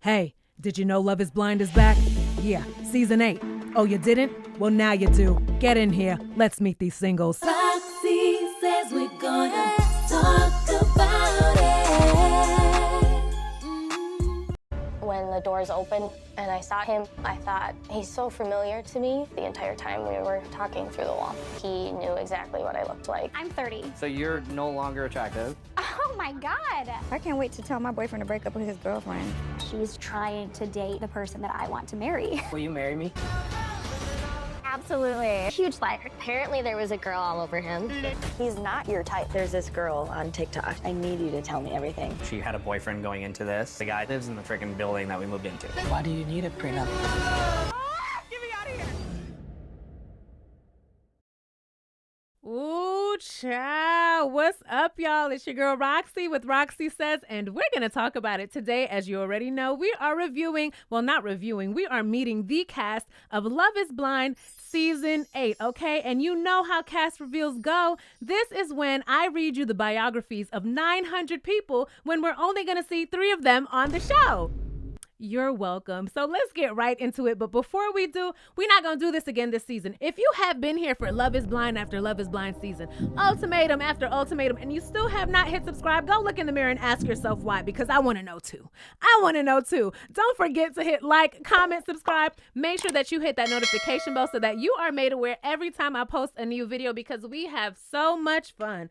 Hey, did you know Love is Blind is back? Yeah, season 8. Oh, you didn't? Well, now you do. Get in here. Let's meet these singles. Roxiie says we're gonna talk about it. When the doors opened and I saw him, I thought, he's so familiar to me. The entire time we were talking through the wall, he knew exactly what I looked like. I'm 30. So you're no longer attractive? Oh my God. I can't wait to tell my boyfriend to break up with his girlfriend. She's trying to date the person that I want to marry. Will you marry me? Absolutely. Huge liar. Apparently there was a girl all over him. He's not your type. There's this girl on TikTok. I need you to tell me everything. She had a boyfriend going into this. The guy lives in the freaking building that we moved into. Why do you need a prenup? Get me out of here! Ooh, child. What's up, y'all? It's your girl Roxie with Roxiie Says, and we're going to talk about it today. As you already know, we are reviewing, well, not reviewing, we are meeting the cast of Love is Blind Season 8, okay? And you know how cast reveals go. This is when I read you the biographies of 900 people when we're only going to see 3 of them on the show. You're welcome. So let's get right into it. But before we do, we're not going to do this again this season. If you have been here for Love is Blind after Love is Blind season, ultimatum after ultimatum, and you still have not hit subscribe, go look in the mirror and ask yourself why, because I want to know too. Don't forget to hit like, comment, subscribe. Make sure that you hit that notification bell so that you are made aware every time I post a new video, because we have so much fun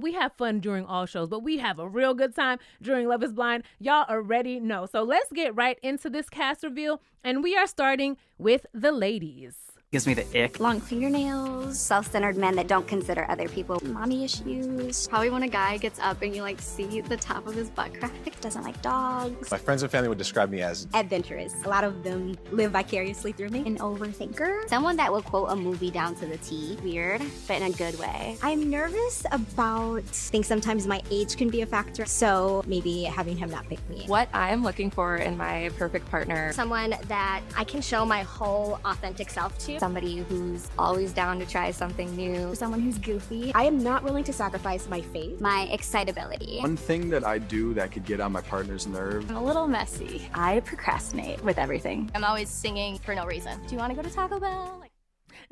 we have fun during all shows, but we have a real good time during Love is Blind. Y'all already know. So let's get right into this cast reveal, and we are starting with the ladies. Gives me the ick. Long fingernails, self-centered men that don't consider other people, mommy issues. Probably when a guy gets up and you like see the top of his butt crack. Doesn't like dogs. My friends and family would describe me as Adventurous. A lot of them live vicariously through me. An overthinker. Someone that will quote a movie down to the T. Weird, but in a good way. I'm nervous about, I think sometimes my age can be a factor, so maybe having him not pick me. What I am looking for in my perfect partner. Someone that I can show my whole authentic self to. Somebody who's always down to try something new. Someone who's goofy. I am not willing to sacrifice my faith. My excitability. one thing that I do that could get on my partner's nerve. I'm a little messy. I procrastinate with everything. I'm always singing for no reason. Do you want to go to Taco Bell?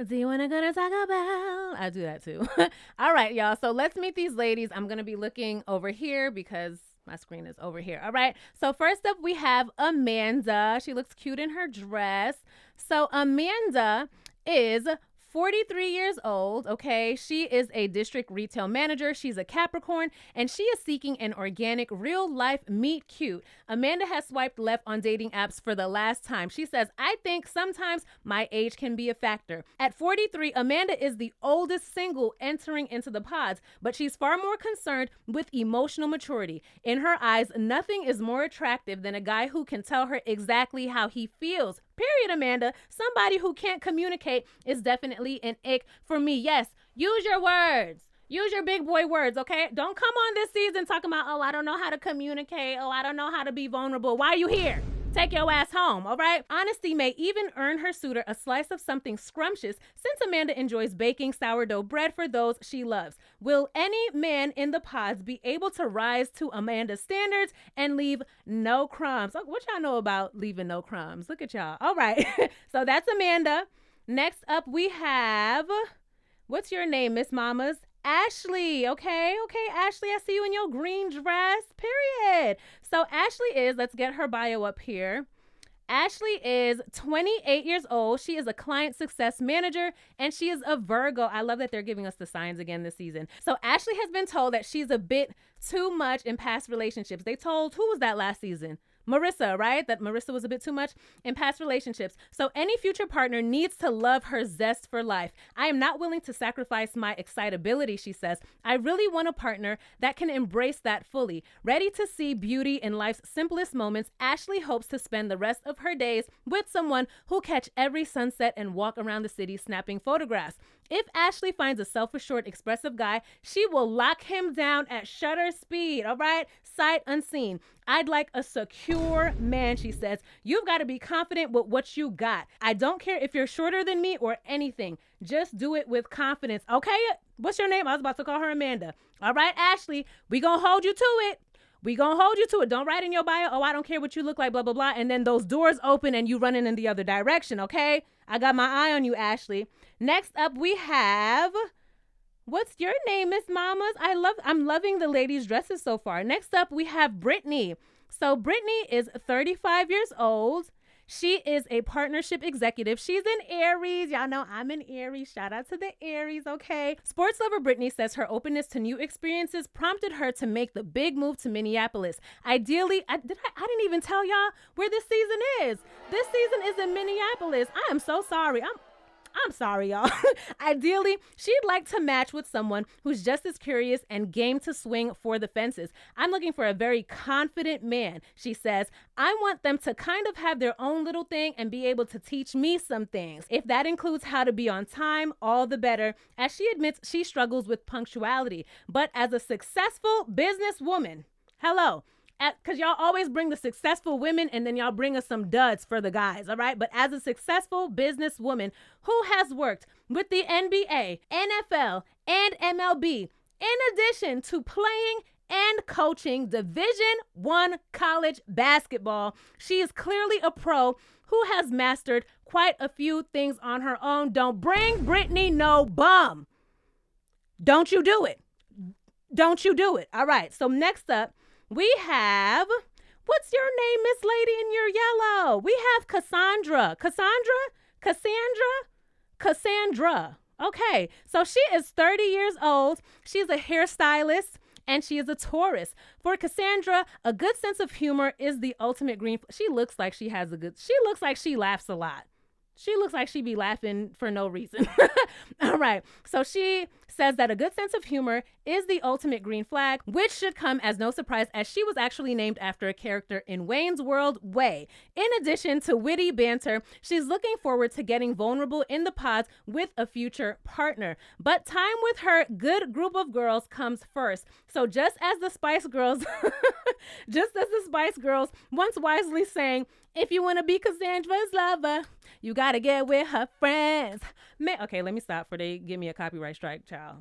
Do you want to go to Taco Bell? I do that too. All right, y'all. So let's meet these ladies. I'm going to be looking over here because my screen is over here. All right. So first up, we have Amanda. She looks cute in her dress. So Amanda is 43 years old, okay? She is a district retail manager. She's a Capricorn, and she is seeking an organic, real-life meet cute. Amanda has swiped left on dating apps for the last time. She says, I think sometimes my age can be a factor. At 43, Amanda is the oldest single entering into the pods, but she's far more concerned with emotional maturity. In her eyes, nothing is more attractive than a guy who can tell her exactly how he feels. Period, Amanda. Somebody who can't communicate is definitely an ick for me. Yes, use your words. Use your big boy words, okay? Don't come on this season talking about, oh, I don't know how to communicate. Oh, I don't know how to be vulnerable. Why are you here? Take your ass home, all right? Honesty may even earn her suitor a slice of something scrumptious, since Amanda enjoys baking sourdough bread for those she loves. Will any man in the pods be able to rise to Amanda's standards and leave no crumbs? What y'all know about leaving no crumbs? Look at y'all. All right. So that's Amanda. Next up, we have, what's your name, Miss Mamas? Ashley, okay, Ashley, I see you in your green dress, period. So Ashley is, let's get her bio up here. Ashley is 28 years old. She is a client success manager, and she is a Virgo. I love that they're giving us the signs again this season. So Ashley has been told that she's a bit too much in past relationships. They told, who was that last season? Marissa, right? That Marissa was a bit too much in past relationships. So any future partner needs to love her zest for life. I am not willing to sacrifice my excitability, she says. I really want a partner that can embrace that fully. Ready to see beauty in life's simplest moments, Ashley hopes to spend the rest of her days with someone who'll catch every sunset and walk around the city snapping photographs. If Ashley finds a self-assured, expressive guy, she will lock him down at shutter speed, all right? Sight unseen. I'd like a secure man, she says. You've got to be confident with what you got. I don't care if you're shorter than me or anything. Just do it with confidence, okay? What's your name? I was about to call her Amanda. All right, Ashley, we gonna hold you to it. We gonna hold you to it. Don't write in your bio, oh, I don't care what you look like, blah, blah, blah. And then those doors open and you running in the other direction, okay? I got my eye on you, Ashley. Next up, we have, what's your name, Miss Mamas? I'm loving the ladies' dresses so far. Next up, we have Brittany. So Brittany is 35 years old. She is a partnership executive. She's an Aries. Y'all know I'm an Aries. Shout out to the Aries, okay? Sports lover Brittany says her openness to new experiences prompted her to make the big move to Minneapolis. Ideally, I didn't even tell y'all where this season is. This season is in Minneapolis. I am so sorry. I'm sorry, y'all. Ideally, she'd like to match with someone who's just as curious and game to swing for the fences. I'm looking for a very confident man, she says. I want them to kind of have their own little thing and be able to teach me some things. If that includes how to be on time, all the better, as she admits she struggles with punctuality. But as a successful businesswoman, hello, because y'all always bring the successful women and then y'all bring us some duds for the guys, all right? But as a successful businesswoman who has worked with the NBA, NFL, and MLB, in addition to playing and coaching Division I college basketball, she is clearly a pro who has mastered quite a few things on her own. Don't bring Brittany no bum. Don't you do it. Don't you do it. All right, so next up, we have, what's your name, Miss Lady in your yellow? We have Cassandra. Cassandra. Okay, so she is 30 years old. She's a hairstylist and she is a Taurus. For Cassandra, a good sense of humor is the ultimate green. She looks like she laughs a lot. She looks like she be laughing for no reason. All right. So she says that a good sense of humor is the ultimate green flag, which should come as no surprise as she was actually named after a character in Wayne's World Way. In addition to witty banter, she's looking forward to getting vulnerable in the pods with a future partner. But time with her good group of girls comes first. So just as the Spice Girls once wisely sang, if you want to be Cassandra's lover, you got to get with her friends. Okay, let me stop before they give me a copyright strike, child.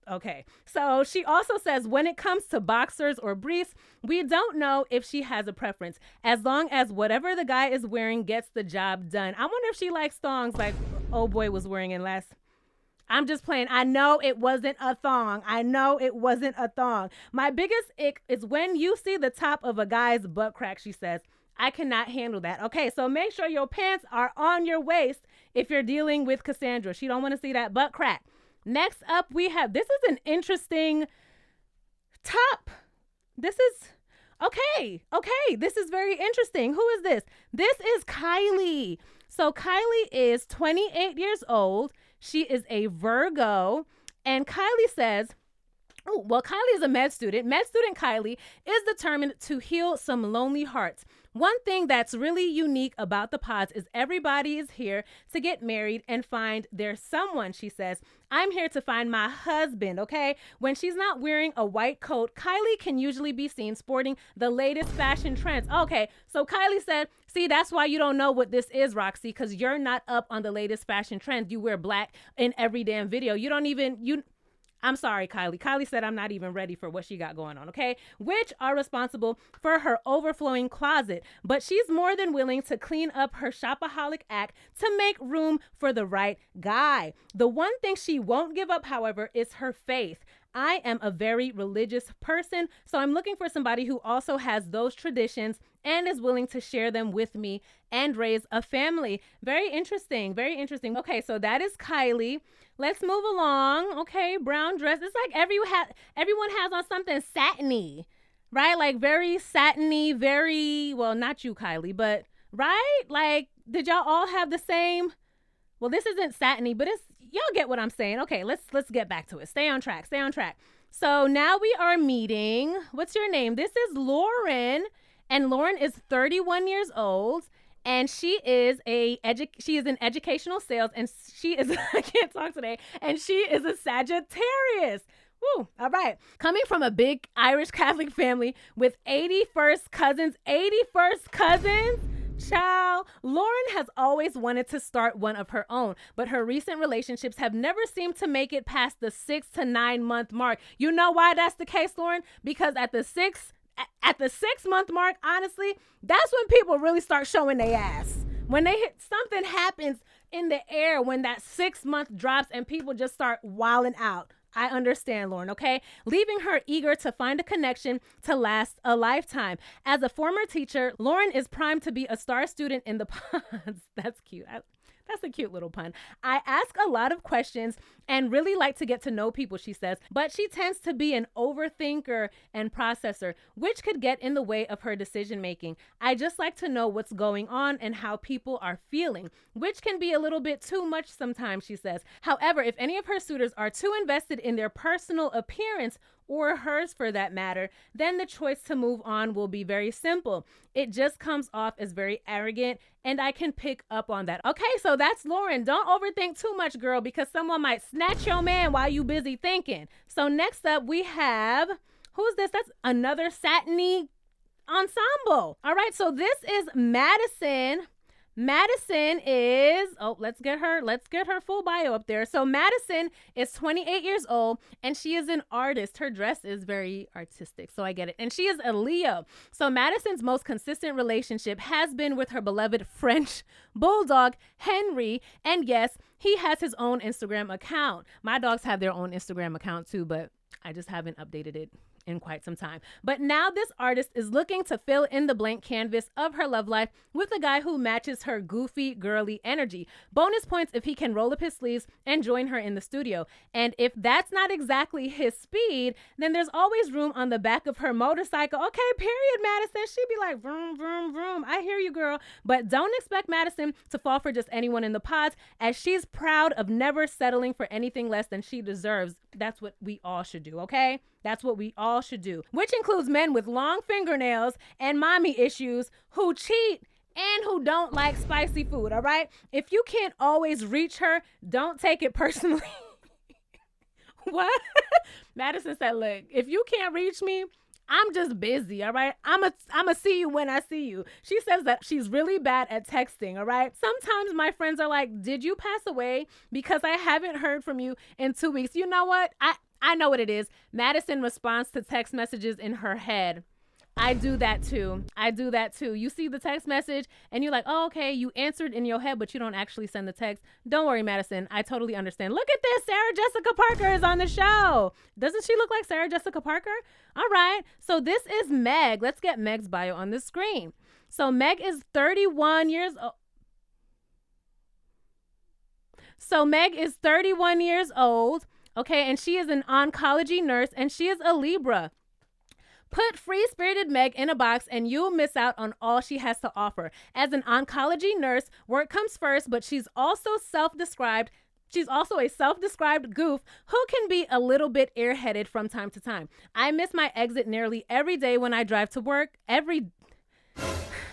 Okay, so she also says when it comes to boxers or briefs, we don't know if she has a preference, as long as whatever the guy is wearing gets the job done. I wonder if she likes thongs like old boy was wearing in last. I'm just playing. I know it wasn't a thong. My biggest ick is when you see the top of a guy's butt crack, she says. I cannot handle that. Okay, so make sure your pants are on your waist if you're dealing with Cassandra. She don't want to see that butt crack. Next up, we have, this is an interesting top. This is very interesting. Who is this? This is Kylie. So Kylie is 28 years old. She is a Virgo. And Kylie says, Kylie is a med student. Med student Kylie is determined to heal some lonely hearts. One thing that's really unique about the pods is everybody is here to get married and find their someone, she says. I'm here to find my husband, okay? When she's not wearing a white coat, Kylie can usually be seen sporting the latest fashion trends. Okay, so Kylie said, see, that's why you don't know what this is, Roxiie, because you're not up on the latest fashion trends. You wear black in every damn video. I'm sorry, Kylie. Kylie said I'm not even ready for what she got going on, okay? Which are responsible for her overflowing closet. But she's more than willing to clean up her shopaholic act to make room for the right guy. The one thing she won't give up, however, is her faith. I am a very religious person, so I'm looking for somebody who also has those traditions and is willing to share them with me and raise a family. Very interesting. Very interesting. Okay, so that is Kylie. Let's move along. Okay, brown dress. It's like everyone has on something satiny, right? Like very satiny, very, well, not you, Kylie, but right? Like, did y'all all have the same? Well, this isn't satiny, but it's, y'all get what I'm saying. Okay, let's get back to it. Stay on track. So now we are meeting, what's your name? This is Lauren, and Lauren is 31 years old. And she is in educational sales, and she is, I can't talk today, and she is a Sagittarius. Woo, all right. Coming from a big Irish Catholic family with 81st cousins, child, Lauren has always wanted to start one of her own, but her recent relationships have never seemed to make it past the 6 to 9 month mark. You know why that's the case, Lauren? Because at the at the 6-month mark, honestly, that's when people really start showing their ass. When they hit, something happens in the air when that 6-month drops and people just start wilding out. I understand, Lauren, okay? Leaving her eager to find a connection to last a lifetime. As a former teacher, Lauren is primed to be a star student in the pods. That's cute. That's a cute little pun. I ask a lot of questions and really like to get to know people, she says, but she tends to be an overthinker and processor, which could get in the way of her decision making. I just like to know what's going on and how people are feeling, which can be a little bit too much sometimes, she says. However, if any of her suitors are too invested in their personal appearance, or hers for that matter, then the choice to move on will be very simple. It just comes off as very arrogant, and I can pick up on that. Okay, so that's Lauren. Don't overthink too much, girl, because someone might snatch your man while you busy thinking. So next up we have, who's this? That's another satiny ensemble. All right, so this is Madison. Madison is, let's get her full bio up there. So Madison is 28 years old and she is an artist. Her dress is very artistic, so I get it. And she is a Leo. So Madison's most consistent relationship has been with her beloved French bulldog, Henry. And yes, he has his own Instagram account. My dogs have their own Instagram account too, but I just haven't updated it in quite some time. But now this artist is looking to fill in the blank canvas of her love life with a guy who matches her goofy, girly energy. Bonus points if he can roll up his sleeves and join her in the studio. And if that's not exactly his speed, then there's always room on the back of her motorcycle. Okay, period, Madison. She'd be like, vroom, vroom, vroom. I hear you, girl. But don't expect Madison to fall for just anyone in the pods, as she's proud of never settling for anything less than she deserves. That's what we all should do, okay? That's what we all should do, which includes men with long fingernails and mommy issues who cheat and who don't like spicy food, all right? If you can't always reach her, don't take it personally. What? Madison said, look, if you can't reach me, I'm just busy, all right? I'm a see you when I see you. She says that she's really bad at texting, all right? Sometimes my friends are like, did you pass away? Because I haven't heard from you in 2 weeks. You know what? I know what it is. Madison responds to text messages in her head. I do that too. You see the text message and you're like, oh, okay, you answered in your head, but you don't actually send the text. Don't worry, Madison. I totally understand. Look at this. Sarah Jessica Parker is on the show. Doesn't she look like Sarah Jessica Parker? All right. So this is Meg. Let's get Meg's bio on the screen. So Meg is 31 years old. Okay, and she is an oncology nurse, and she is a Libra. Put free-spirited Meg in a box and you'll miss out on all she has to offer. As an oncology nurse, work comes first, but she's also a self-described goof who can be a little bit airheaded from time to time. I miss my exit nearly every day when I drive to work.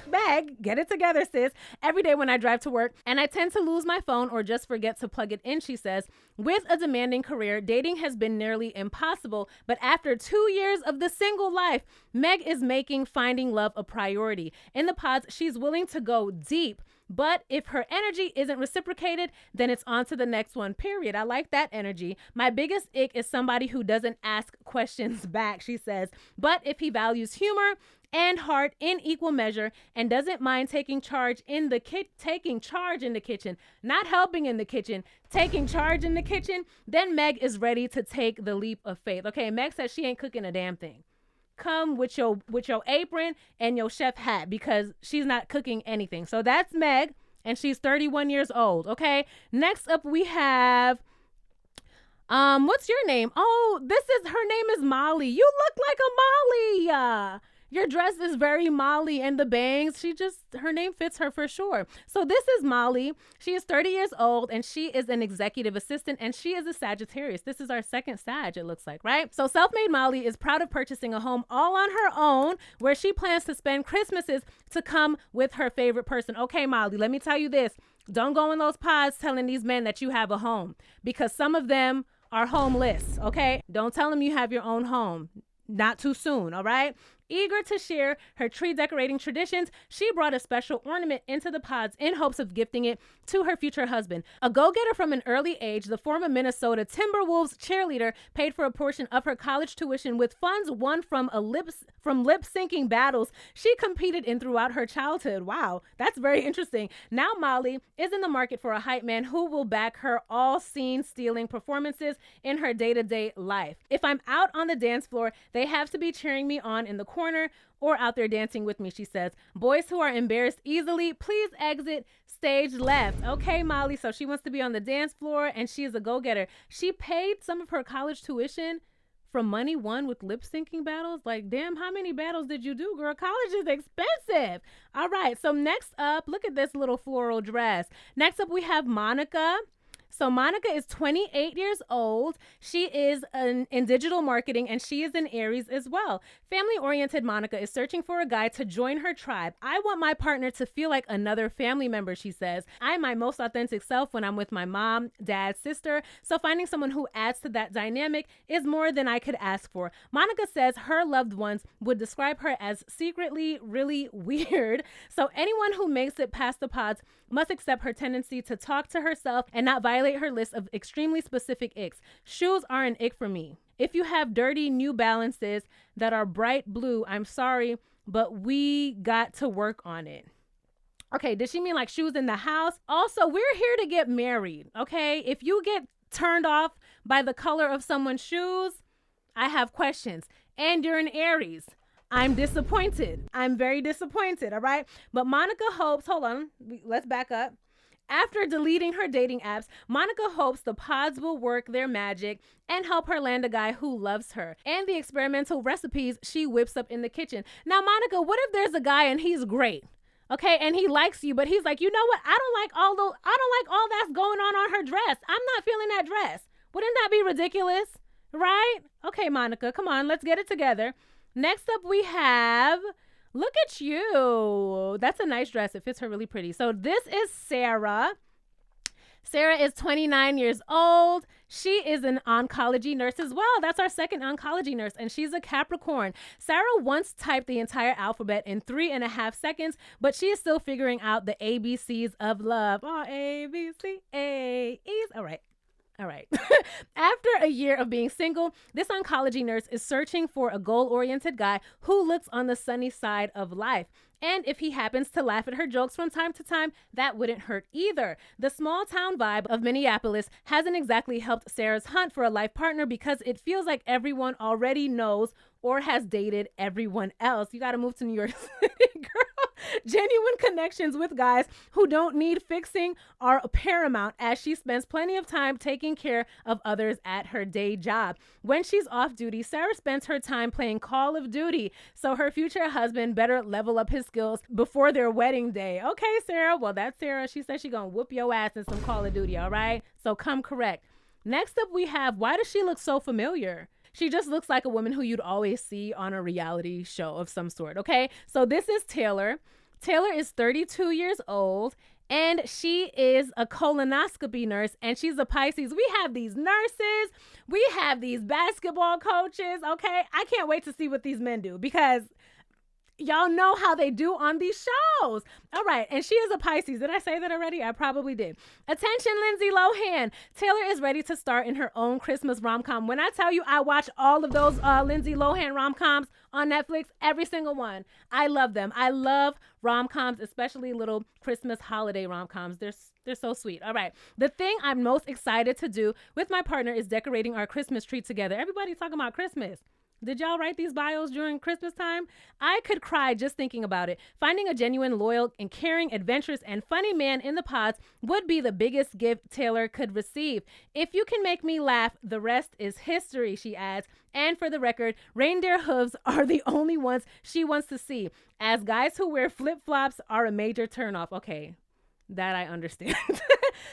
Meg, get it together, sis. Every day when I drive to work, and I tend to lose my phone or just forget to plug it in, she says. With a demanding career, dating has been nearly impossible, but after 2 years of the single life, Meg is making finding love a priority. In the pods, she's willing to go deep, but if her energy isn't reciprocated, then it's on to the next one, period. I like that energy. My biggest ick is somebody who doesn't ask questions back, she says. But if he values humor and heart in equal measure and doesn't mind taking charge in the kitchen, not helping in the kitchen, taking charge in the kitchen, then Meg is ready to take the leap of faith. Okay, Meg says she ain't cooking a damn thing. Come with your apron and your chef hat because she's not cooking anything. So that's Meg, and she's 31 years old. Okay, next up we have what's your name? Oh, her name is Molly. You look like a Molly. Your dress is very Molly, and the bangs, her name fits her for sure. So this is Molly. She is 30 years old, and she is an executive assistant, and she is a Sagittarius. This is our second Sag, it looks like, right? So self-made Molly is proud of purchasing a home all on her own, where she plans to spend Christmases to come with her favorite person. Okay, Molly, let me tell you this. Don't go in those pods telling these men that you have a home, because some of them are homeless, okay? Don't tell them you have your own home. Not too soon, all right? Eager to share her tree decorating traditions, she brought a special ornament into the pods in hopes of gifting it to her future husband. A go-getter from an early age, the former Minnesota Timberwolves cheerleader paid for a portion of her college tuition with funds won from lip-syncing battles she competed in throughout her childhood. Wow, that's very interesting. Now Molly is in the market for a hype man who will back her all scene-stealing performances in her day-to-day life. If I'm out on the dance floor, they have to be cheering me on in the corner or out there dancing with me, she says. Boys who are embarrassed easily, please exit stage left. Okay, Molly, so she wants to be on the dance floor and she is a go-getter. She paid some of her college tuition from money won with lip-syncing battles. Like, damn, how many battles did you do, girl? College is expensive. All right, so next up, look at this little floral dress. Next up, we have Monica. So Monica is 28 years old. She is in digital marketing and she is an Aries as well. Family-oriented Monica is searching for a guy to join her tribe. I want my partner to feel like another family member, she says. I'm my most authentic self when I'm with my mom, dad, sister. So finding someone who adds to that dynamic is more than I could ask for. Monica says her loved ones would describe her as secretly really weird. So anyone who makes it past the pods must accept her tendency to talk to herself and not violate her list of extremely specific icks. Shoes are an ick for me. If you have dirty New Balances that are bright blue, I'm sorry, but we got to work on it. Okay, does she mean like shoes in the house? Also, we're here to get married, okay? If you get turned off by the color of someone's shoes, I have questions. And you're an Aries. I'm disappointed. I'm very disappointed, all right? But Monica hopes, hold on, let's back up. After deleting her dating apps, Monica hopes the pods will work their magic and help her land a guy who loves her and the experimental recipes she whips up in the kitchen. Now, Monica, what if there's a guy and he's great, okay, and he likes you, but he's like, you know what? I don't like all that's going on her dress. I'm not feeling that dress. Wouldn't that be ridiculous, right? Okay, Monica, come on, let's get it together. Next up, we have, look at you. That's a nice dress. It fits her really pretty. So this is Sarah. Sarah is 29 years old. She is an oncology nurse as well. That's our second oncology nurse, and she's a Capricorn. Sarah once typed the entire alphabet in 3.5 seconds, but she is still figuring out the ABCs of love. Oh, A, B, C, A, E's. All right. After a year of being single, this oncology nurse is searching for a goal-oriented guy who looks on the sunny side of life. And if he happens to laugh at her jokes from time to time, that wouldn't hurt either. The small town vibe of Minneapolis hasn't exactly helped Sarah's hunt for a life partner because it feels like everyone already knows or has dated everyone else. You got to move to New York City, girl. Genuine connections with guys who don't need fixing are paramount as she spends plenty of time taking care of others at her day job. When she's off duty, Sarah spends her time playing Call of Duty, so her future husband better level up his skills before their wedding day. Okay, Sarah. Well, that's Sarah. She said she's going to whoop your ass in some Call of Duty, all right? So come correct. Next up, we have, why does she look so familiar? She just looks like a woman who you'd always see on a reality show of some sort, okay? So this is Taylor. Taylor is 32 years old, and she is a colonoscopy nurse, and she's a Pisces. We have these nurses. We have these basketball coaches, okay? I can't wait to see what these men do because y'all know how they do on these shows. All right. And she is a Pisces. Did I say that already? I probably did. Attention, Lindsay Lohan. Taylor is ready to star in her own Christmas rom-com. When I tell you I watch all of those Lindsay Lohan rom-coms on Netflix, every single one. I love them. I love rom-coms, especially little Christmas holiday rom-coms. They're so sweet. All right. The thing I'm most excited to do with my partner is decorating our Christmas tree together. Everybody talking about Christmas. Did y'all write these bios during Christmas time? I could cry just thinking about it. Finding a genuine, loyal, and caring, adventurous, and funny man in the pods would be the biggest gift Taylor could receive. If you can make me laugh, the rest is history, she adds. And for the record, reindeer hooves are the only ones she wants to see, as guys who wear flip-flops are a major turnoff. Okay, that I understand.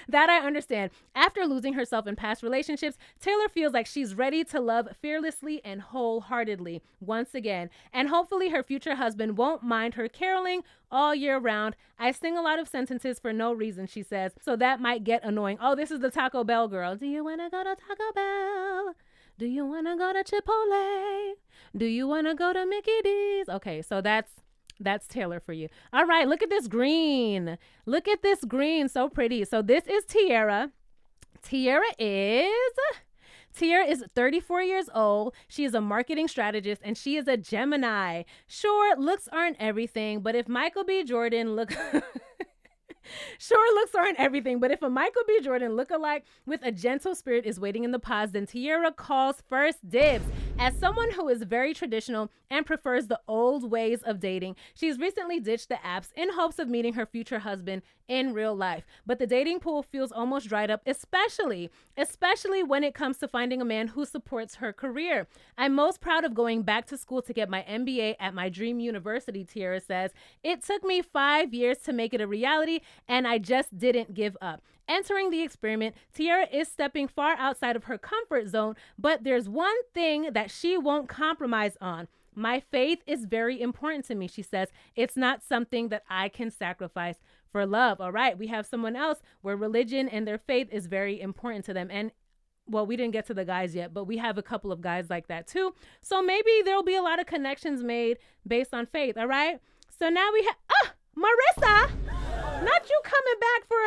That I understand. After losing herself in past relationships, Taylor feels like she's ready to love fearlessly and wholeheartedly once again. And hopefully her future husband won't mind her caroling all year round. I sing a lot of sentences for no reason, she says, so that might get annoying. Oh, this is the Taco Bell girl. Do you want to go to Taco Bell? Do you want to go to Chipotle? Do you want to go to Mickey D's? Okay, so that's Taylor for you. All right, look at this green. Look at this green, so pretty. So this is Tiara. Tiara is 34 years old. She is a marketing strategist and she is a Gemini. Sure, looks aren't everything, but if Michael B. Jordan look Sure, looks aren't everything, but if a Michael B. Jordan look-alike with a gentle spirit is waiting in the pods, then Tiara calls first dibs. As someone who is very traditional and prefers the old ways of dating, she's recently ditched the apps in hopes of meeting her future husband in real life. But the dating pool feels almost dried up, especially when it comes to finding a man who supports her career. I'm most proud of going back to school to get my MBA at my dream university, Tiara says. It took me 5 years to make it a reality, and I just didn't give up. Entering the experiment, Tiara is stepping far outside of her comfort zone, but there's one thing that she won't compromise on. My faith is very important to me, she says. It's not something that I can sacrifice for love. All right, we have someone else where religion and their faith is very important to them. And well, we didn't get to the guys yet, but we have a couple of guys like that too. So maybe there'll be a lot of connections made based on faith. All right. So now we have, Marissa, not you coming back for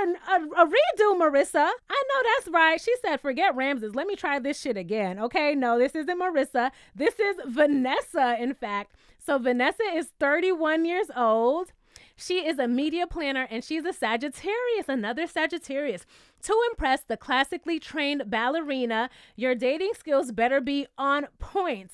a redo, Marissa. I know that's right. She said, forget Ramses. Let me try this shit again. Okay. No, this isn't Marissa. This is Vanessa, in fact. So Vanessa is 31 years old. She is a media planner and she's a Sagittarius, another Sagittarius. To impress the classically trained ballerina, your dating skills better be on point.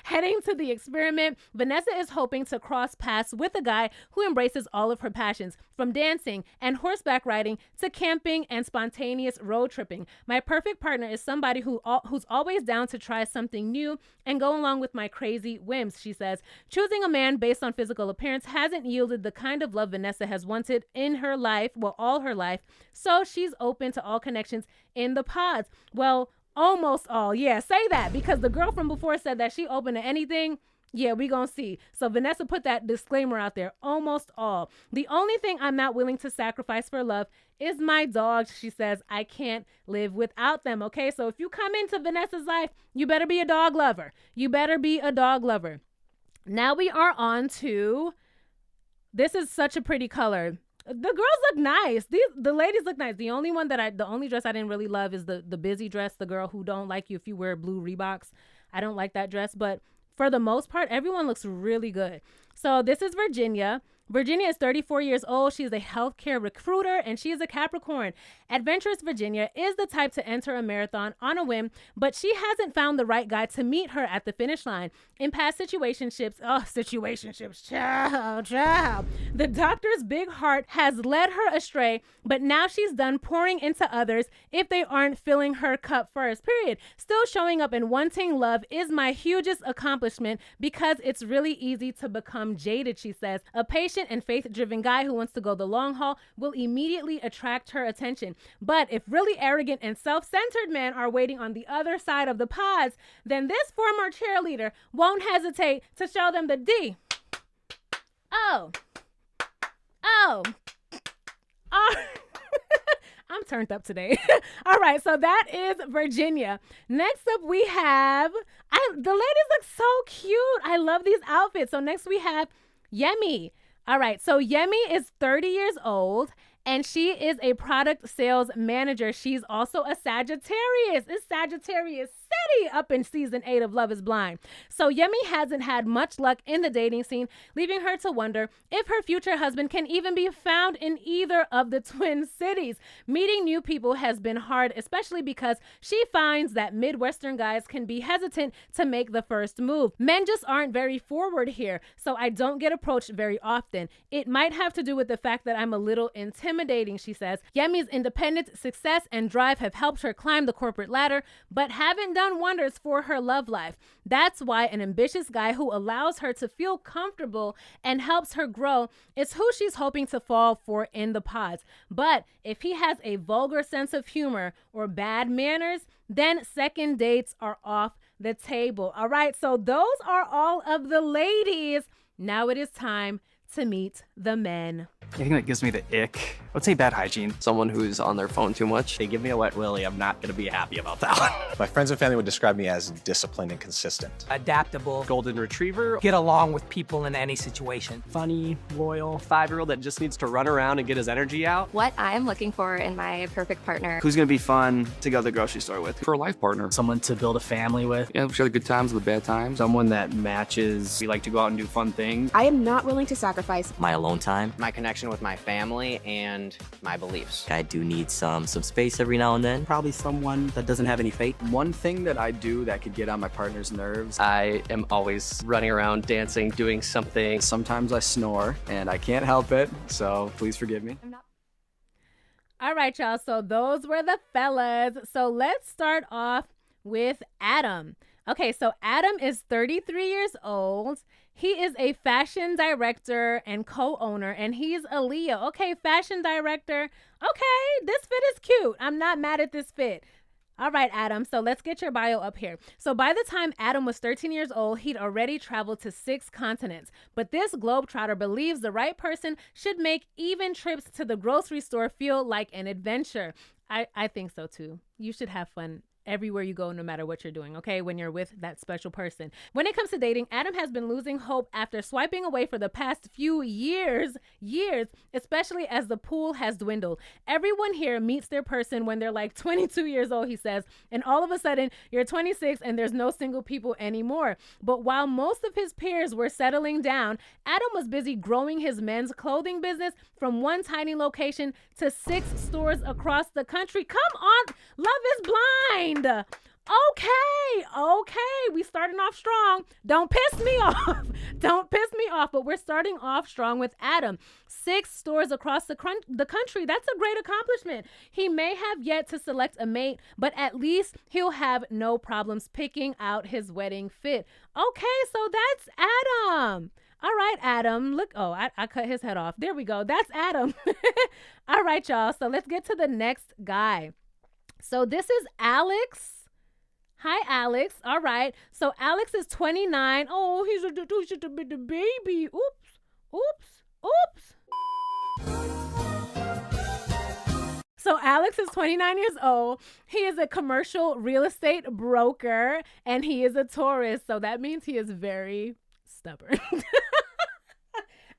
Heading to the experiment, Vanessa is hoping to cross paths with a guy who embraces all of her passions, from dancing and horseback riding to camping and spontaneous road tripping. My perfect partner is somebody who's always down to try something new and go along with my crazy whims, she says. Choosing a man based on physical appearance hasn't yielded the kind of love Vanessa has wanted in her life, well, all her life. So she's open to all connections in the pods. Well, almost all. Yeah, say that, because the girl from before said that she open to anything. Yeah, we gonna see. So Vanessa put that disclaimer out there. Almost all. The only thing I'm not willing to sacrifice for love is my dogs, she says. I can't live without them. Okay, so if you come into Vanessa's life, you better be a dog lover. You better be a dog lover. Now we are on to, this is such a pretty color. The girls look nice. The ladies look nice. The only dress I didn't really love is the busy dress, the girl who don't like you if you wear blue Reeboks. I don't like that dress, but for the most part, everyone looks really good. So this is Virginia. Virginia is 34 years old. She is a healthcare recruiter and she is a Capricorn. Adventurous Virginia is the type to enter a marathon on a whim, but she hasn't found the right guy to meet her at the finish line. In past situationships, child. The doctor's big heart has led her astray, but now she's done pouring into others if they aren't filling her cup first, period. Still showing up and wanting love is my hugest accomplishment because it's really easy to become jaded, she says. A patient and faith-driven guy who wants to go the long haul will immediately attract her attention. But if really arrogant and self-centered men are waiting on the other side of the pods, then this former cheerleader won't hesitate to show them the D. Oh. I'm turned up today. All right, so that is Virginia. Next up, we have, the ladies look so cute. I love these outfits. So next we have Yemi. All right, so Yemi is 30 years old and she is a product sales manager. She's also a Sagittarius. It's Sagittarius City up in season 8 of Love is Blind. So Yemi hasn't had much luck in the dating scene, leaving her to wonder if her future husband can even be found in either of the Twin Cities. Meeting new people has been hard, especially because she finds that Midwestern guys can be hesitant to make the first move. Men just aren't very forward here, so I don't get approached very often. It might have to do with the fact that I'm a little intimidating, she says. Yemi's independence, success, and drive have helped her climb the corporate ladder, but haven't done wonders for her love life. That's why an ambitious guy who allows her to feel comfortable and helps her grow is who she's hoping to fall for in the pods. But if he has a vulgar sense of humor or bad manners, then second dates are off the table. All right, so those are all of the ladies. Now it is time to meet the men. Anything that gives me the ick. I would say bad hygiene. Someone who's on their phone too much. They give me a wet willy, I'm not gonna be happy about that one. My friends and family would describe me as disciplined and consistent. Adaptable. Golden retriever. Get along with people in any situation. Funny, loyal. 5-year-old that just needs to run around and get his energy out. What I am looking for in my perfect partner. Who's gonna be fun to go to the grocery store with? For a life partner. Someone to build a family with. Yeah, share the good times with bad times. Someone that matches. We like to go out and do fun things. I am not willing to sacrifice My alone time, my connection with my family, and my beliefs. I do need some space every now and then. Probably someone that doesn't have any fate. One thing that I do that could get on my partner's nerves. I am always running around, dancing, doing something. Sometimes I snore, and I can't help it, so please forgive me. All right, y'all. So those were the fellas. So let's start off with Adam. Okay, so Adam is 33 years old. He is a fashion director and co-owner, and he's a Leo. Okay, fashion director. Okay, this fit is cute. I'm not mad at this fit. All right, Adam. So let's get your bio up here. So by the time Adam was 13 years old, he'd already traveled to 6 continents. But this globetrotter believes the right person should make even trips to the grocery store feel like an adventure. I think so too. You should have fun everywhere you go, no matter what you're doing, okay, when you're with that special person. When it comes to dating, Adam has been losing hope after swiping away for the past few years, especially as the pool has dwindled. Everyone here meets their person when they're like 22 years old, he says, and all of a sudden you're 26 and there's no single people anymore. But while most of his peers were settling down, Adam was busy growing his men's clothing business from one tiny location to 6 stores across the country. Come on, love is blind. Okay, we starting off strong. Don't piss me off, but we're starting off strong with Adam. 6 stores across the country. That's a great accomplishment. He may have yet to select a mate, but at least he'll have no problems picking out his wedding fit. Okay, so that's Adam. All right, Adam. Look, I cut his head off. There we go. That's Adam. All right, y'all. So let's get to the next guy. So this is Alex. Hi, Alex. All right. So Alex is 29. Oh, he's a baby. Oops. So Alex is 29 years old. He is a commercial real estate broker, and he is a Taurus. So that means he is very stubborn.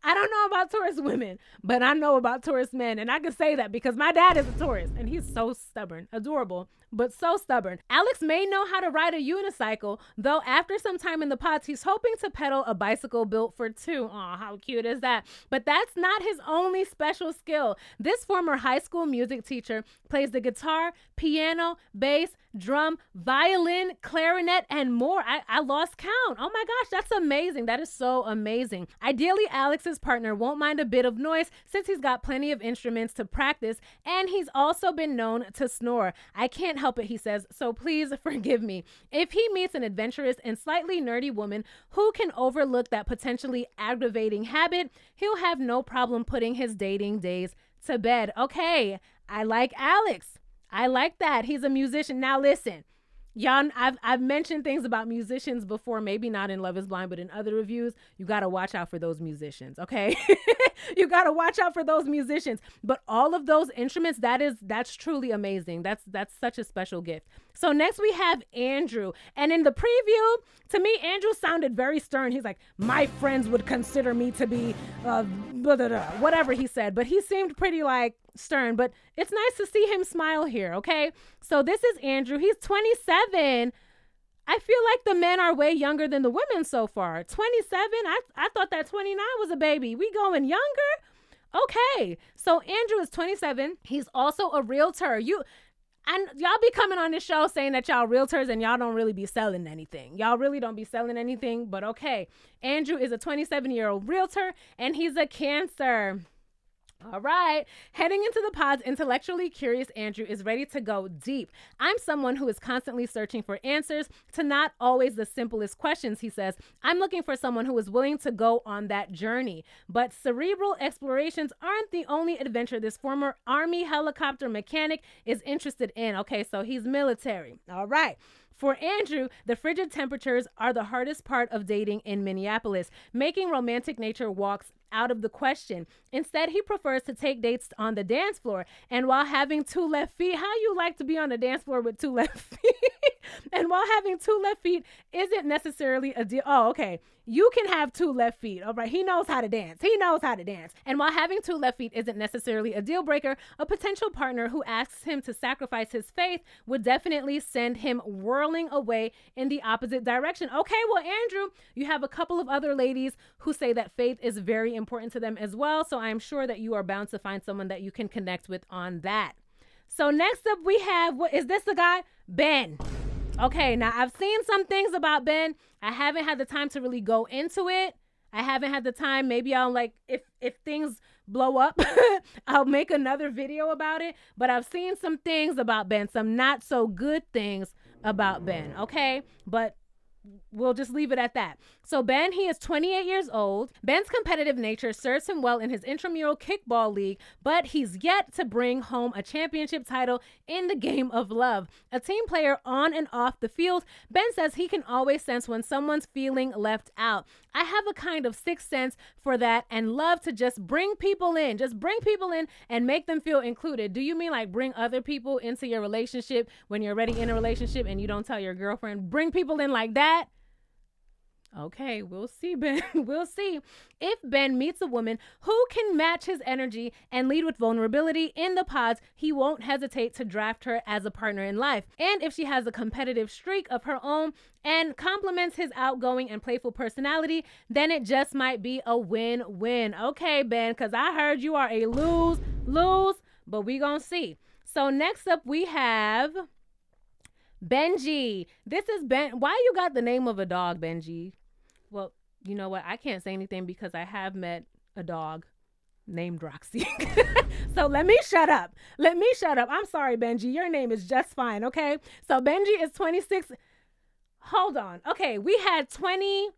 I don't know about Taurus women, but I know about Taurus men. And I can say that because my dad is a Taurus and he's so stubborn, adorable, but so stubborn. Alex may know how to ride a unicycle, though after some time in the pots, he's hoping to pedal a bicycle built for 2. Oh, how cute is that? But that's not his only special skill. This former high school music teacher plays the guitar, piano, bass, drum, violin, clarinet, and more. I lost count. Oh my gosh, that's amazing. That is so amazing. Ideally, Alex's partner won't mind a bit of noise since he's got plenty of instruments to practice, and he's also been known to snore. I can't help it, he says, so please forgive me. If he meets an adventurous and slightly nerdy woman who can overlook that potentially aggravating habit, he'll have no problem putting his dating days to bed. Okay, I like Alex. I like that. He's a musician. Now listen, y'all, I've mentioned things about musicians before, maybe not in Love is Blind, but in other reviews. You got to watch out for those musicians, okay? You got to watch out for those musicians. But all of those instruments, that's truly amazing. That's such a special gift. So next we have Andrew. And in the preview, to me, Andrew sounded very stern. He's like, my friends would consider me to be blah, blah, blah, whatever he said. But he seemed pretty like stern. But it's nice to see him smile here, okay? So this is Andrew. He's 27. I feel like the men are way younger than the women so far. 27? I thought that 29 was a baby. We going younger? Okay. So Andrew is 27. He's also a realtor. And y'all be coming on this show saying that y'all realtors and y'all don't really be selling anything. Y'all really don't be selling anything, but okay. Andrew is a 27-year-old realtor, and he's a Cancer. All right. Heading into the pods, intellectually curious Andrew is ready to go deep. I'm someone who is constantly searching for answers to not always the simplest questions, he says. I'm looking for someone who is willing to go on that journey. But cerebral explorations aren't the only adventure this former Army helicopter mechanic is interested in. Okay, so he's military. All right. For Andrew, the frigid temperatures are the hardest part of dating in Minneapolis, making romantic nature walks out of the question. Instead, he prefers to take dates on the dance floor. And while having 2 left feet, how you like to be on the dance floor with 2 left feet? And while having 2 left feet isn't necessarily a deal. Oh, okay. You can have 2 left feet. All right. He knows how to dance. He knows how to dance. And while having 2 left feet isn't necessarily a deal breaker, a potential partner who asks him to sacrifice his faith would definitely send him whirling away in the opposite direction. Okay, well, Andrew, you have a couple of other ladies who say that faith is very important to them as well. So I'm sure that you are bound to find someone that you can connect with on that. So next up we have, what is this the guy? Ben. Okay, now I've seen some things about Ben. I haven't had the time to really go into it. I haven't had the time. Maybe I'll if things blow up, I'll make another video about it. But I've seen some things about Ben, some not so good things about Ben. Okay, but we'll just leave it at that. So Ben, he is 28 years old. Ben's competitive nature serves him well in his intramural kickball league, but he's yet to bring home a championship title in the game of love. A team player on and off the field, Ben says he can always sense when someone's feeling left out. I have a kind of sixth sense for that and love to just bring people in. Just bring people in and make them feel included. Do you mean like bring other people into your relationship when you're already in a relationship and you don't tell your girlfriend? Bring people in like that? Okay, we'll see, Ben. We'll see. If Ben meets a woman who can match his energy and lead with vulnerability in the pods, he won't hesitate to draft her as a partner in life. And if she has a competitive streak of her own and complements his outgoing and playful personality, then it just might be a win-win. Okay, Ben, because I heard you are a lose, but we gonna see. So next up we have Benji. This is Ben. Why you got the name of a dog, Benji? Well, you know what? I can't say anything because I have met a dog named Roxiie. So let me shut up. I'm sorry, Benji. Your name is just fine, okay? So Benji is 26. Hold on. Okay, we had 29,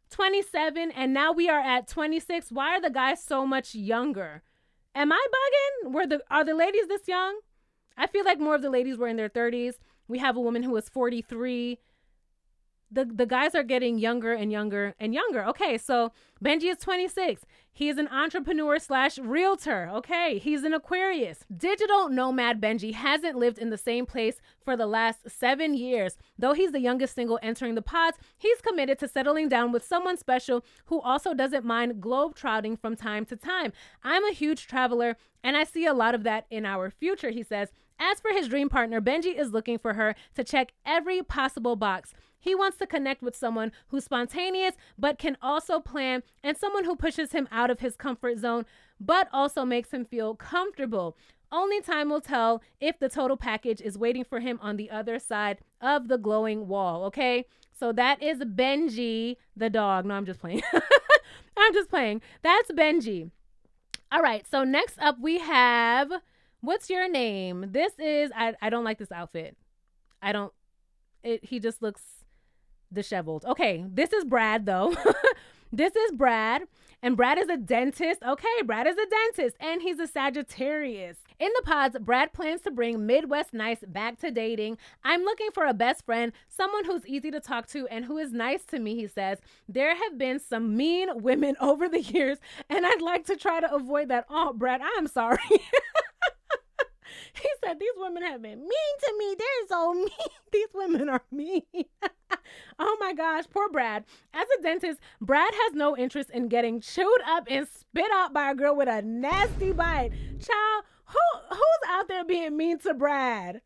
27, and now we are at 26. Why are the guys so much younger? Am I bugging? Are the ladies this young? I feel like more of the ladies were in their 30s. We have a woman who is 43. The guys are getting younger and younger and younger. Okay, so Benji is 26. He is an entrepreneur / realtor. Okay, he's an Aquarius. Digital nomad Benji hasn't lived in the same place for the last 7 years. Though he's the youngest single entering the pods, he's committed to settling down with someone special who also doesn't mind globe-trotting from time to time. I'm a huge traveler, and I see a lot of that in our future, he says. As for his dream partner, Benji is looking for her to check every possible box. He wants to connect with someone who's spontaneous but can also plan, and someone who pushes him out of his comfort zone but also makes him feel comfortable. Only time will tell if the total package is waiting for him on the other side of the glowing wall, okay? So that is Benji the dog. No, I'm just playing. I'm just playing. That's Benji. All right, so next up we have, what's your name? This is, I don't like this outfit. He just looks disheveled. Okay, this is Brad though. This is Brad, and Brad is a dentist. Okay, Brad is a dentist, and he's a Sagittarius. In the pods, Brad plans to bring Midwest Nice back to dating. I'm looking for a best friend, someone who's easy to talk to and who is nice to me, he says. There have been some mean women over the years, and I'd like to try to avoid that. Oh, Brad, I'm sorry. He said, these women have been mean to me. They're so mean. These women are mean. Oh my gosh, poor Brad. As a dentist, Brad has no interest in getting chewed up and spit out by a girl with a nasty bite. Child, who's out there being mean to Brad?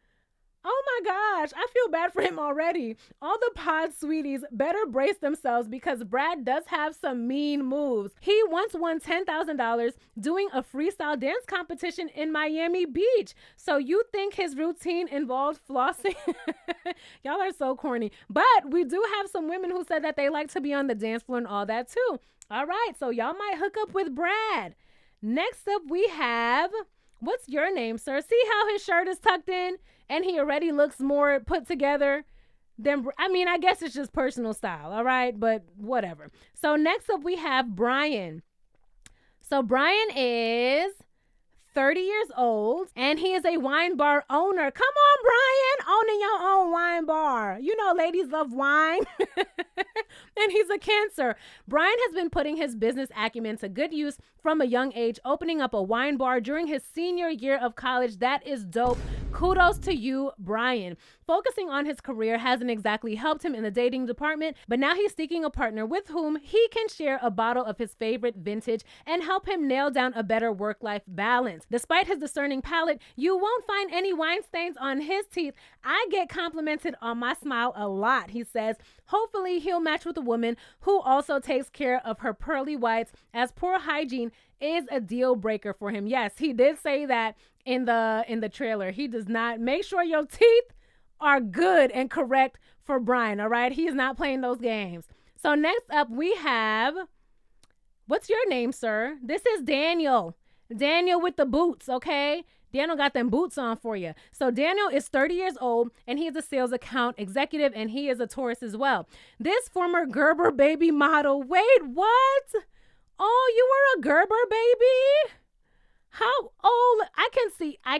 Oh my gosh, I feel bad for him already. All the pod sweeties better brace themselves because Brad does have some mean moves. He once won $10,000 doing a freestyle dance competition in Miami Beach. So you think his routine involved flossing? Y'all are so corny. But we do have some women who said that they like to be on the dance floor and all that too. All right, so y'all might hook up with Brad. Next up we have, what's your name, sir? See how his shirt is tucked in? And he already looks more put together than, I guess it's just personal style, all right? But whatever. So next up we have Brian. So Brian is 30 years old, and he is a wine bar owner. Come on, Brian, owning your own wine bar. You know, ladies love wine. And he's a Cancer. Brian has been putting his business acumen to good use from a young age, opening up a wine bar during his senior year of college. That is dope. Kudos to you, Brian. Focusing on his career hasn't exactly helped him in the dating department, but now he's seeking a partner with whom he can share a bottle of his favorite vintage and help him nail down a better work-life balance. Despite his discerning palate, you won't find any wine stains on his teeth. I get complimented on my smile a lot, he says. Hopefully, he'll match with a woman who also takes care of her pearly whites, as poor hygiene is a deal breaker for him. Yes, he did say that in the trailer. He does not. Make sure your teeth are good and correct for Brian, all right? He's not playing those games. So next up we have, what's your name, sir? This is Daniel. Daniel with the boots, okay? Daniel got them boots on for you. So Daniel is 30 years old, and he is a sales account executive, and he is a Taurus as well. This former Gerber baby model, wait, what? Oh, you were a Gerber baby? How old? I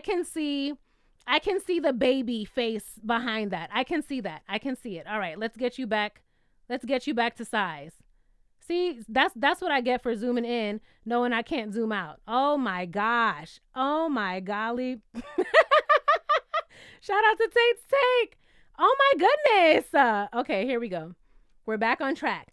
can see the baby face behind that. I can see that. I can see it. All right, let's get you back. Let's get you back to size. See, that's what I get for zooming in, knowing I can't zoom out. Oh my gosh. Oh my golly. Shout out to Tate's Take. Oh my goodness. Okay, here we go. We're back on track.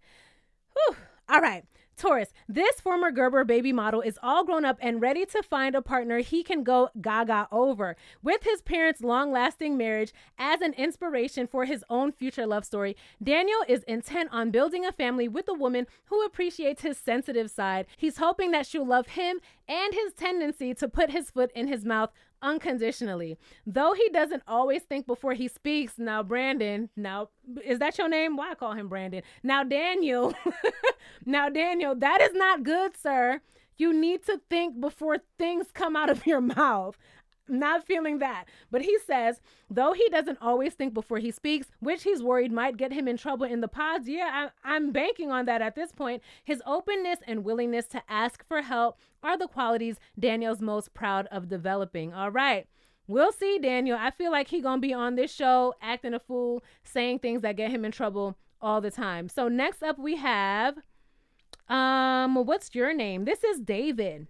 Whew. All right. Taurus, this former Gerber baby model is all grown up and ready to find a partner he can go gaga over. With his parents' long-lasting marriage as an inspiration for his own future love story, Daniel is intent on building a family with a woman who appreciates his sensitive side. He's hoping that she'll love him and his tendency to put his foot in his mouth unconditionally. Though he doesn't always think before he speaks. Now, Brandon, is that your name? Why I call him Brandon? Now, Daniel, that is not good, sir. You need to think before things come out of your mouth. Not feeling that. But he says, though he doesn't always think before he speaks, which he's worried might get him in trouble in the pods. Yeah, I'm banking on that at this point. His openness and willingness to ask for help are the qualities Daniel's most proud of developing. All right. We'll see, Daniel. I feel like he's going to be on this show acting a fool, saying things that get him in trouble all the time. So next up we have, what's your name? This is David.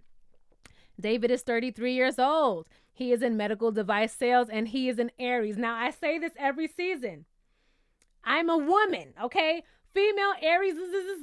David is 33 years old. He is in medical device sales, and he is an Aries. Now, I say this every season. I'm a woman, okay? Female Aries,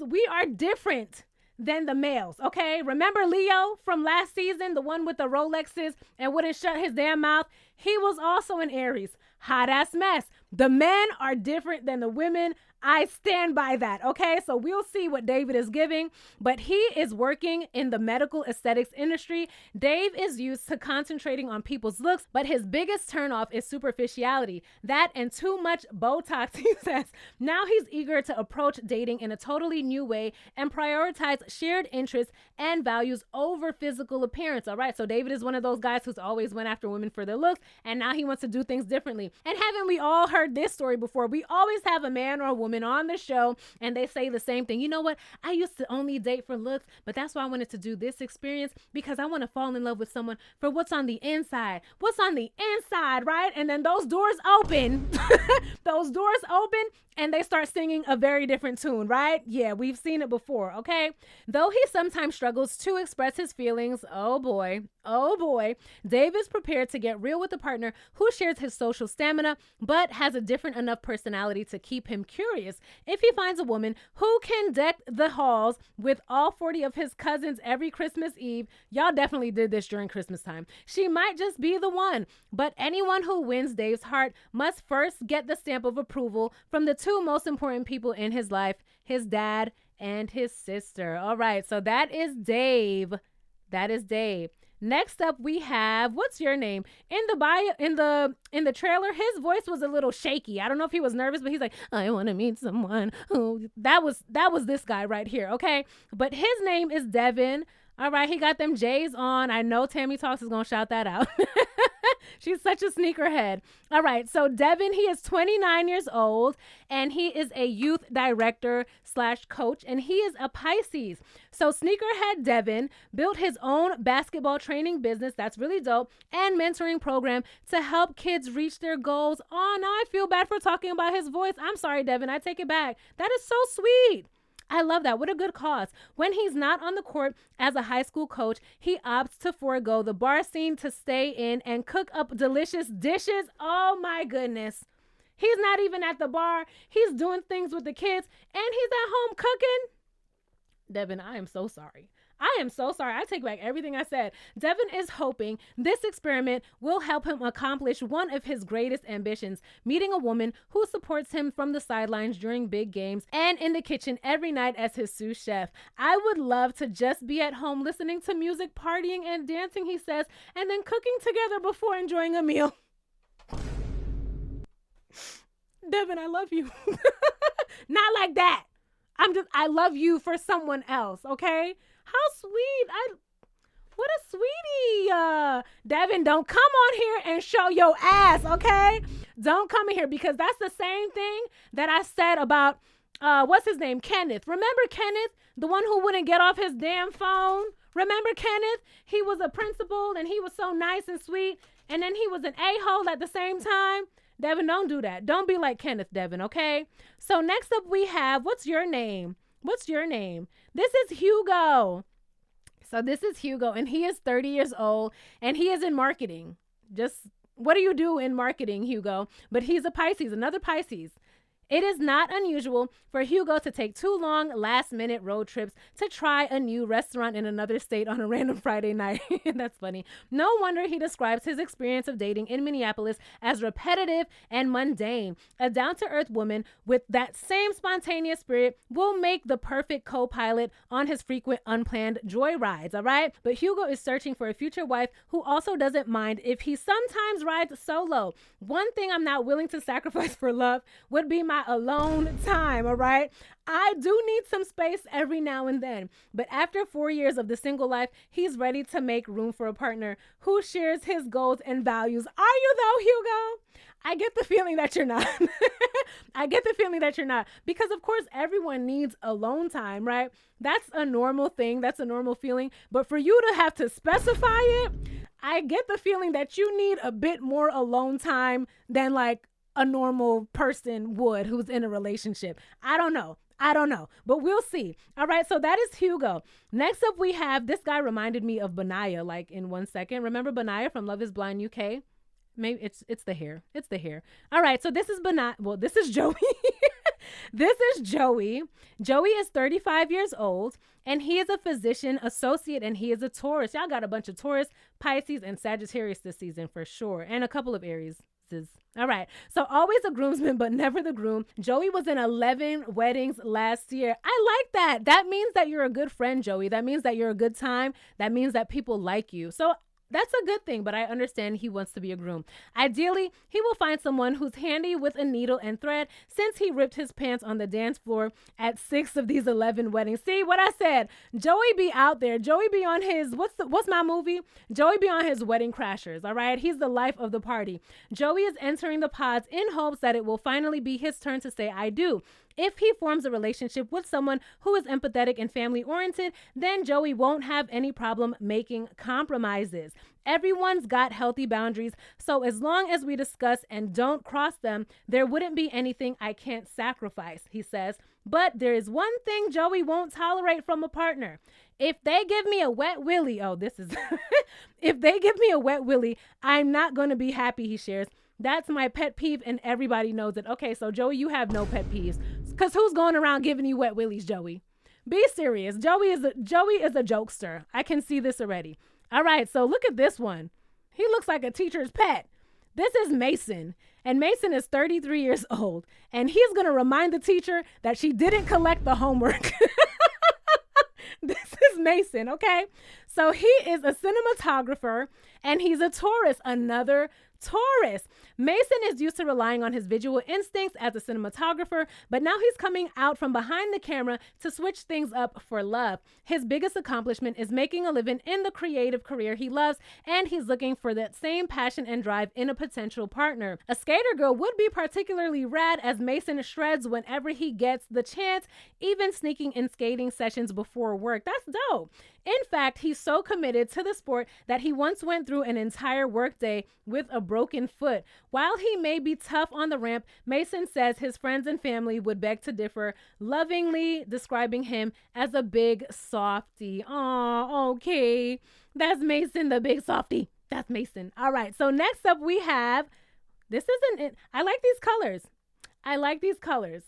we are different than the males, okay? Remember Leo from last season, the one with the Rolexes and wouldn't shut his damn mouth? He was also an Aries. Hot ass mess. The men are different than the women. I stand by that, okay? So we'll see what David is giving, but he is working in the medical aesthetics industry. Dave is used to concentrating on people's looks, but his biggest turnoff is superficiality. That and too much Botox, he says. Now he's eager to approach dating in a totally new way and prioritize shared interests and values over physical appearance, all right? So David is one of those guys who's always went after women for their looks, and now he wants to do things differently. And haven't we all heard this story before? We always have a man or a woman on the show and they say the same thing. You know what? I used to only date for looks, but that's why I wanted to do this experience, because I want to fall in love with someone for what's on the inside. What's on the inside, right? And then those doors open. Those doors open and they start singing a very different tune, right? Yeah, we've seen it before, okay? Though he sometimes struggles to express his feelings, oh boy, Dave is prepared to get real with a partner who shares his social stamina, but has a different enough personality to keep him curious. If he finds a woman who can deck the halls with all 40 of his cousins every Christmas Eve, y'all definitely did this during Christmas time, she might just be the one. But anyone who wins Dave's heart must first get the stamp of approval from the two most important people in his life, his dad and his sister. All right, so that is Dave. Next up we have, what's your name? In the bio, in the trailer, his voice was a little shaky. I don't know if he was nervous, but he's like, I want to meet someone who, that was this guy right here, okay? But his name is Devin. All right, he got them J's on. I know Tammy Talks is going to shout that out. She's such a sneakerhead. All right, so Devin, he is 29 years old, and he is a youth director / coach, and he is a Pisces. So sneakerhead Devin built his own basketball training business, that's really dope, and mentoring program to help kids reach their goals. Oh, now I feel bad for talking about his voice. I'm sorry, Devin. I take it back. That is so sweet. I love that. What a good cause. When he's not on the court as a high school coach, he opts to forego the bar scene to stay in and cook up delicious dishes. Oh my goodness. He's not even at the bar. He's doing things with the kids and he's at home cooking. Devin, I am so sorry. I am so sorry. I take back everything I said. Devin is hoping this experiment will help him accomplish one of his greatest ambitions, meeting a woman who supports him from the sidelines during big games and in the kitchen every night as his sous chef. I would love to just be at home listening to music, partying, and dancing, he says, and then cooking together before enjoying a meal. Devin, I love you. Not like that. I love you for someone else, okay? How sweet. What a sweetie. Devin, don't come on here and show your ass, okay? Don't come in here because that's the same thing that I said about, what's his name? Kenneth. Remember Kenneth? The one who wouldn't get off his damn phone? Remember Kenneth? He was a principal and he was so nice and sweet. And then he was an a-hole at the same time. Devin, don't do that. Don't be like Kenneth, Devin, okay? So next up we have, what's your name? What's your name? This is Hugo. So this is Hugo, and he is 30 years old, and he is in marketing. Just, what do you do in marketing, Hugo? But he's a Pisces, another Pisces. It is not unusual for Hugo to take 2 long last-minute road trips to try a new restaurant in another state on a random Friday night. That's funny. No wonder he describes his experience of dating in Minneapolis as repetitive and mundane. A down-to-earth woman with that same spontaneous spirit will make the perfect co-pilot on his frequent unplanned joy rides, all right? But Hugo is searching for a future wife who also doesn't mind if he sometimes rides solo. One thing I'm not willing to sacrifice for love would be my alone time, all right? I do need some space every now and then, but after 4 years of the single life, he's ready to make room for a partner who shares his goals and values. Are you though, Hugo? I get the feeling that you're not. I get the feeling that you're not, because of course everyone needs alone time, right? That's a normal thing. That's a normal feeling. But for you to have to specify it, I get the feeling that you need a bit more alone time than like a normal person would who's in a relationship. I don't know, but we'll see. All right, so that is Hugo. Next up, we have, this guy reminded me of Benaya, like in 1 second. Remember Benaya from Love is Blind UK? Maybe it's the hair. It's the hair. All right, so this is Benaya. Well, this is Joey. This is Joey. Joey is 35 years old, and he is a physician associate, and he is a Taurus. Y'all got a bunch of Taurus, Pisces, and Sagittarius this season for sure, and a couple of Aries. All right. So always a groomsman, but never the groom. Joey was in 11 weddings last year. I like that. That means that you're a good friend, Joey. That means that you're a good time. That means that people like you. So that's a good thing, but I understand he wants to be a groom. Ideally, he will find someone who's handy with a needle and thread, since he ripped his pants on the dance floor at 6 of these 11 weddings. See what I said? Joey be out there. Joey be on his, what's my movie? Joey be on his Wedding Crashers, all right? He's the life of the party. Joey is entering the pods in hopes that it will finally be his turn to say I do. If he forms a relationship with someone who is empathetic and family-oriented, then Joey won't have any problem making compromises. Everyone's got healthy boundaries, so as long as we discuss and don't cross them, there wouldn't be anything I can't sacrifice, he says. But there is one thing Joey won't tolerate from a partner. If they give me a wet willy, if they give me a wet willy, I'm not going to be happy, he shares. That's my pet peeve, and everybody knows it. Okay, so Joey, you have no pet peeves, because who's going around giving you wet willies, Joey? Be serious. Joey is a jokester. I can see this already. All right, so look at this one. He looks like a teacher's pet. This is Mason, and Mason is 33 years old, and he's going to remind the teacher that she didn't collect the homework. This is Mason, okay? So he is a cinematographer, and he's a Taurus, another Taurus. Mason is used to relying on his visual instincts as a cinematographer, but now he's coming out from behind the camera to switch things up for love. His biggest accomplishment is making a living in the creative career he loves, and he's looking for that same passion and drive in a potential partner. A skater girl would be particularly rad, as Mason shreds whenever he gets the chance, even sneaking in skating sessions before work. That's dope. In fact, he's so committed to the sport that he once went through an entire workday with a broken foot. While he may be tough on the ramp, Mason says his friends and family would beg to differ, lovingly describing him as a big softy. Oh, okay. That's Mason, the big softy. That's Mason. All right. So next up we have, this isn't it. I like these colors. I like these colors.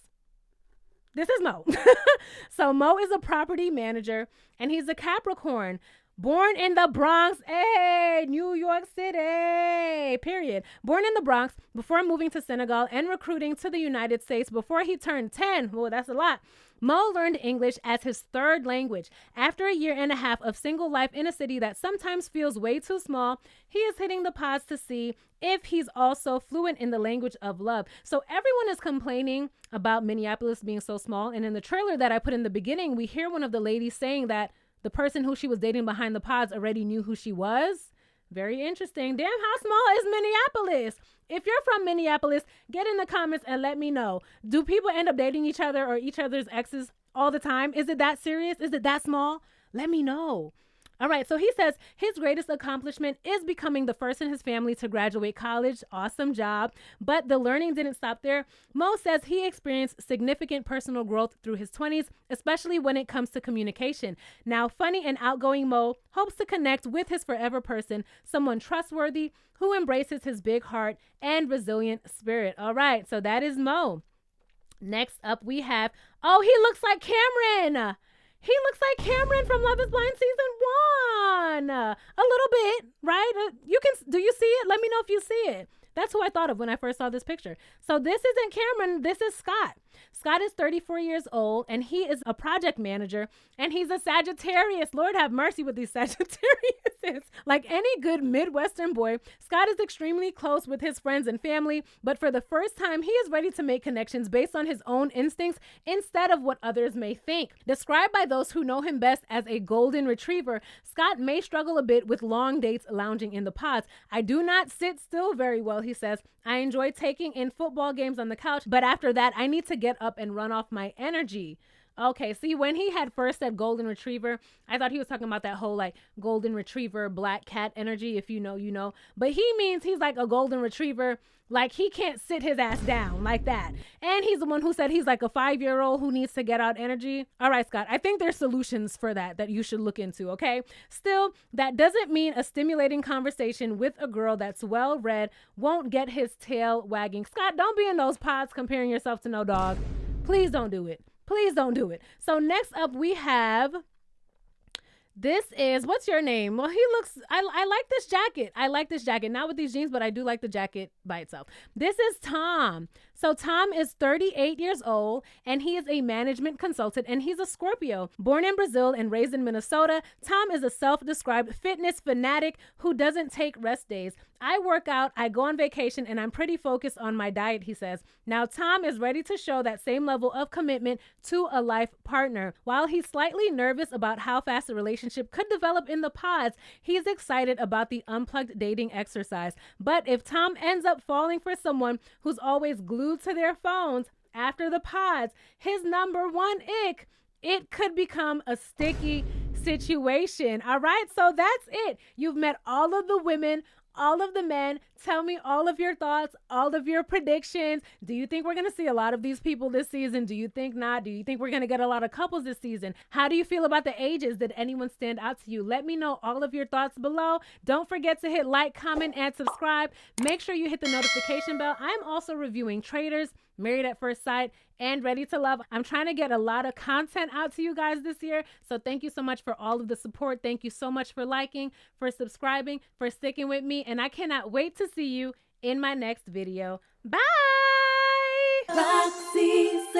This is Mo. So Mo is a property manager, and he's a Capricorn. Born in the Bronx, New York City, period. Born in the Bronx before moving to Senegal and recruiting to the United States before he turned 10. Well, that's a lot. Mo learned English as his third language. After a year and a half of single life in a city that sometimes feels way too small, he is hitting the pods to see if he's also fluent in the language of love. So everyone is complaining about Minneapolis being so small. And in the trailer that I put in the beginning, we hear one of the ladies saying that the person who she was dating behind the pods already knew who she was. Very interesting. Damn, how small is Minneapolis? If you're from Minneapolis, get in the comments and let me know. Do people end up dating each other or each other's exes all the time? Is it that serious? Is it that small? Let me know. All right, so he says his greatest accomplishment is becoming the first in his family to graduate college. Awesome job. But the learning didn't stop there. Mo says he experienced significant personal growth through his 20s, especially when it comes to communication. Now, funny and outgoing Mo hopes to connect with his forever person, someone trustworthy who embraces his big heart and resilient spirit. All right, so that is Mo. Next up we have, oh, he looks like Cameron. He looks like Cameron from Love is Blind season 1. A little bit, right? Do you see it? Let me know if you see it. That's who I thought of when I first saw this picture. So this isn't Cameron, this is Scott. Scott is 34 years old, and he is a project manager, and he's a Sagittarius. Lord have mercy with these Sagittariuses. Like any good Midwestern boy, Scott is extremely close with his friends and family, but for the first time, he is ready to make connections based on his own instincts instead of what others may think. Described by those who know him best as a golden retriever, Scott may struggle a bit with long dates lounging in the pods. I do not sit still very well, he says. I enjoy taking in football games on the couch, but after that, I need to get up and run off my energy. Okay, see, when he had first said golden retriever, I thought he was talking about that whole like golden retriever, black cat energy. If you know, you know. But he means he's like a golden retriever, like he can't sit his ass down like that. And he's the one who said he's like a 5-year-old who needs to get out energy. All right, Scott, I think there's solutions for that you should look into, okay? Still, that doesn't mean a stimulating conversation with a girl that's well-read won't get his tail wagging. Scott, don't be in those pods comparing yourself to no dog. Please don't do it. Please don't do it. So next up we have, this is, what's your name? Well, he looks, I like this jacket. I like this jacket. Not with these jeans, but I do like the jacket by itself. This is Tom. So Tom is 38 years old, and he is a management consultant, and he's a Scorpio. Born in Brazil and raised in Minnesota, Tom is a self-described fitness fanatic who doesn't take rest days. I work out, I go on vacation, and I'm pretty focused on my diet, he says. Now, Tom is ready to show that same level of commitment to a life partner. While he's slightly nervous about how fast a relationship could develop in the pods, he's excited about the unplugged dating exercise. But if Tom ends up falling for someone who's always glued to their phones after the pods, his number one ick, it could become a sticky situation. All right, so that's it. You've met all of the women, all of the men. Tell me all of your thoughts, all of your predictions. Do you think we're going to see a lot of these people this season? Do you think not? Do you think we're going to get a lot of couples this season? How do you feel about the ages? Did anyone stand out to you? Let me know all of your thoughts below. Don't forget to hit like, comment, and subscribe. Make sure you hit the notification bell. I'm also reviewing Traitors, Married at First Sight, and Ready to Love. I'm trying to get a lot of content out to you guys this year. So thank you so much for all of the support. Thank you so much for liking, for subscribing, for sticking with me. And I cannot wait to see you in my next video. Bye! Roxiie